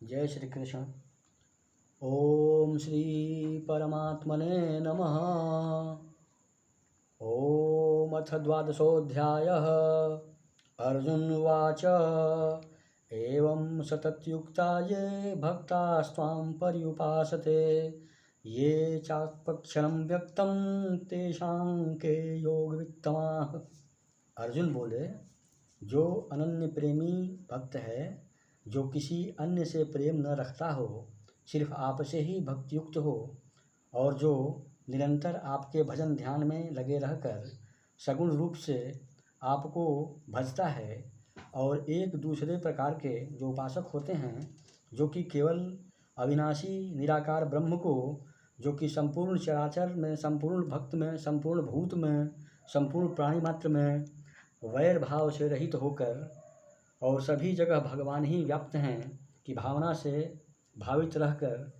जय श्री कृष्ण। ओम श्री परमात्मने नमः। ओम अथ द्वादशोऽध्यायः। अर्जुन उवाच एवं सततयुक्ता ये भक्तास्त्वां पर्युपासते ये चाप्यक्षरं व्यक्तं तेषां के योगवित्तमाः। अर्जुन बोले, जो अनन्य प्रेमी भक्त है, जो किसी अन्य से प्रेम न रखता हो, सिर्फ आपसे ही भक्तियुक्त हो, और जो निरंतर आपके भजन ध्यान में लगे रहकर सगुण रूप से आपको भजता है, और एक दूसरे प्रकार के जो उपासक होते हैं, जो कि केवल अविनाशी निराकार ब्रह्म को, जो कि संपूर्ण चराचर में, संपूर्ण भक्त में, संपूर्ण भूत में, संपूर्ण प्राणी मात्र में वैर भाव से रहित होकर और सभी जगह भगवान ही व्याप्त हैं कि भावना से भावित रहकर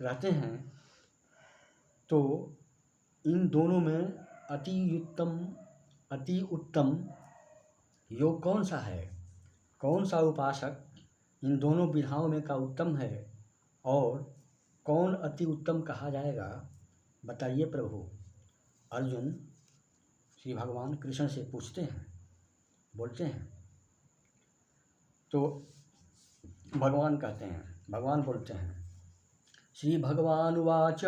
रहते हैं, तो इन दोनों में अति उत्तम योग कौन सा है? कौन सा उपासक इन दोनों विधाओं में का उत्तम है, और कौन अति उत्तम कहा जाएगा? बताइए प्रभु। अर्जुन श्री भगवान कृष्ण से पूछते हैं, बोलते हैं। तो भगवान कहते हैं, भगवान बोलते हैं, श्री भगवान उवाच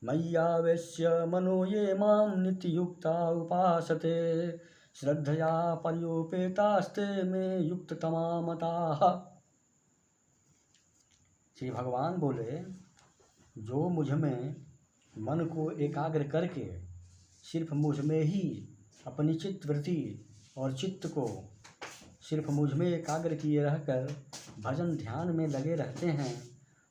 मय्यावेश्य मनो ये मां नित्ययुक्ता उपासते श्रद्धया पर्युपेतास्ते मे युक्ततमा मताः। श्री भगवान बोले, जो मुझ में मन को एकाग्र करके सिर्फ मुझ में ही अपनी चित्तवृत्ति और चित्त को सिर्फ मुझ में एकाग्र किए रहकर भजन ध्यान में लगे रहते हैं,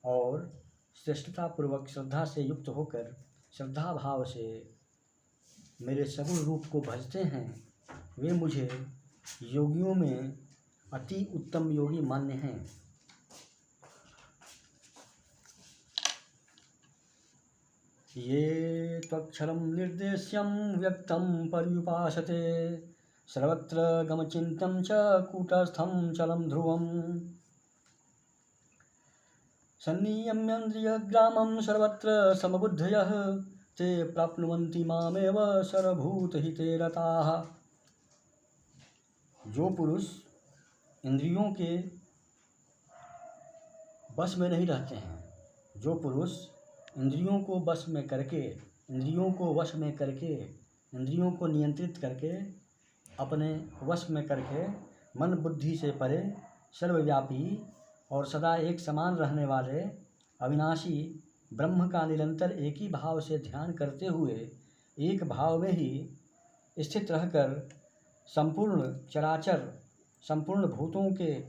और श्रेष्ठतापूर्वक श्रद्धा से युक्त होकर श्रद्धा भाव से मेरे सगुण रूप को भजते हैं, वे मुझे योगियों में अति उत्तम योगी मान्य हैं। ये त्वक्षरं निर्देश्यं व्यक्तं पर्युपासते सर्वत्र गमचिन्तं च कूटस्थं चलं ध्रुवम् सन्नियम्येन्द्रियग्रामं सर्वत्र समबुद्धयः ते प्राप्नुवन्ति मामेव सर्वभूतहिते रताः। जो पुरुष इंद्रियों के बस में नहीं रहते हैं, जो पुरुष इंद्रियों को बस में करके, इंद्रियों को वश में करके, इंद्रियों को नियंत्रित करके, अपने वश में करके मन बुद्धि से परे सर्वव्यापी और सदा एक समान रहने वाले अविनाशी ब्रह्म का निरंतर एक ही भाव से ध्यान करते हुए एक भाव में ही स्थित रहकर संपूर्ण चराचर, संपूर्ण भूतों के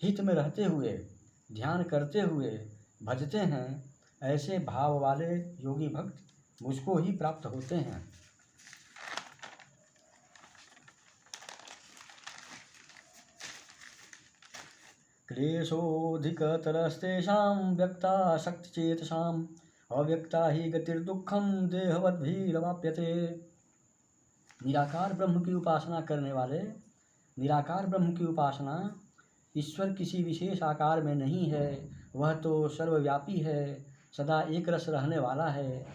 हित में रहते हुए ध्यान करते हुए भजते हैं, ऐसे भाव वाले योगी भक्त मुझको ही प्राप्त होते हैं। क्लेशोऽधिकतरस्तेषां व्यक्तासक्तचेतसाम् अव्यक्ता ही गतिर्दुःखं देहवद्भिरवाप्यते। निराकार ब्रह्म की उपासना करने वाले, निराकार ब्रह्म की उपासना ईश्वर किसी विशेष आकार में नहीं है, वह तो सर्वव्यापी है, सदा एक रस रहने वाला है,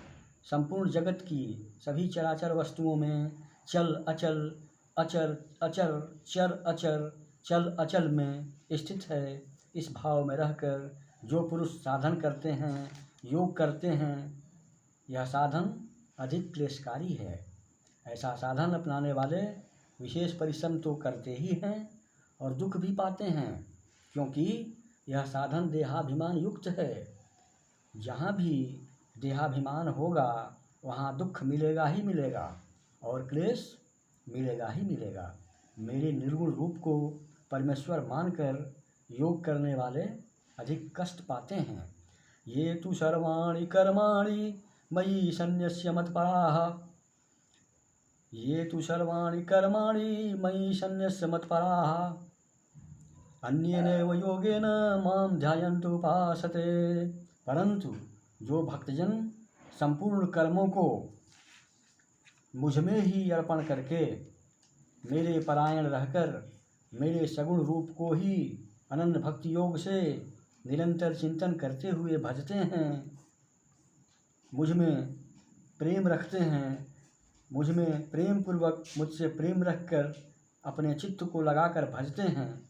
संपूर्ण जगत की सभी चराचर वस्तुओं में चल अचल, अचर अचर, चर अचर, चल अचल में स्थित है। इस भाव में रहकर जो पुरुष साधन करते हैं, योग करते हैं, यह साधन अधिक क्लेशकारी है। ऐसा साधन अपनाने वाले विशेष परिश्रम तो करते ही हैं और दुख भी पाते हैं, क्योंकि यह साधन देहाभिमान युक्त है। जहाँ भी देहाभिमान होगा वहाँ दुख मिलेगा ही मिलेगा और क्लेश मिलेगा ही मिलेगा। मेरे निर्गुण रूप को परमेश्वर मानकर योग करने वाले अधिक कष्ट पाते हैं। ये तु सर्वाणि कर्माणि मयि सन्न्यस्य मत्पराः, ये तु सर्वाणि कर्माणि मयि सन्न्यस्य मत्पराः अन्येनैव योगेन मां ध्यायन्तु उपासते। परंतु जो भक्तजन संपूर्ण कर्मों को मुझ में ही अर्पण करके मेरे परायण रहकर मेरे सगुण रूप को ही अनंत भक्ति योग से निरंतर चिंतन करते हुए भजते हैं, मुझ में प्रेम रखते हैं, मुझ में प्रेम पूर्वक मुझसे प्रेम रखकर अपने चित्त को लगाकर भजते हैं,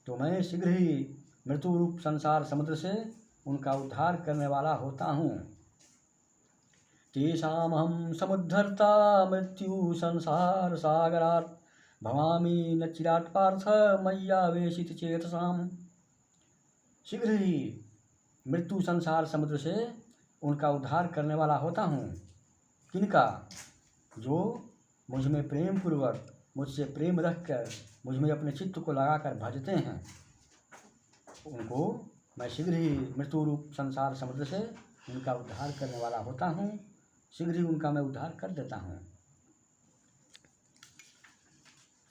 तो मैं शीघ्र ही मृत्यु रूप संसार समुद्र से उनका उद्धार करने वाला होता हूँ। तेषामहं समुद्धर्ता मृत्यु संसार सागरात् भवामि न चिरात् पार्थ मय्यावेशित चेतसाम्। शीघ्र ही मृत्यु संसार समुद्र से उनका उद्धार करने वाला होता हूँ। किनका? जो मुझ में प्रेम पूर्वक मुझसे प्रेम रखकर मुझ में अपने चित्त को लगाकर भजते हैं, उनको मैं शीघ्र ही मृत्यु रूप संसार समुद्र से उनका उद्धार करने वाला होता हूँ। शीघ्र ही उनका मैं उद्धार कर देता हूँ।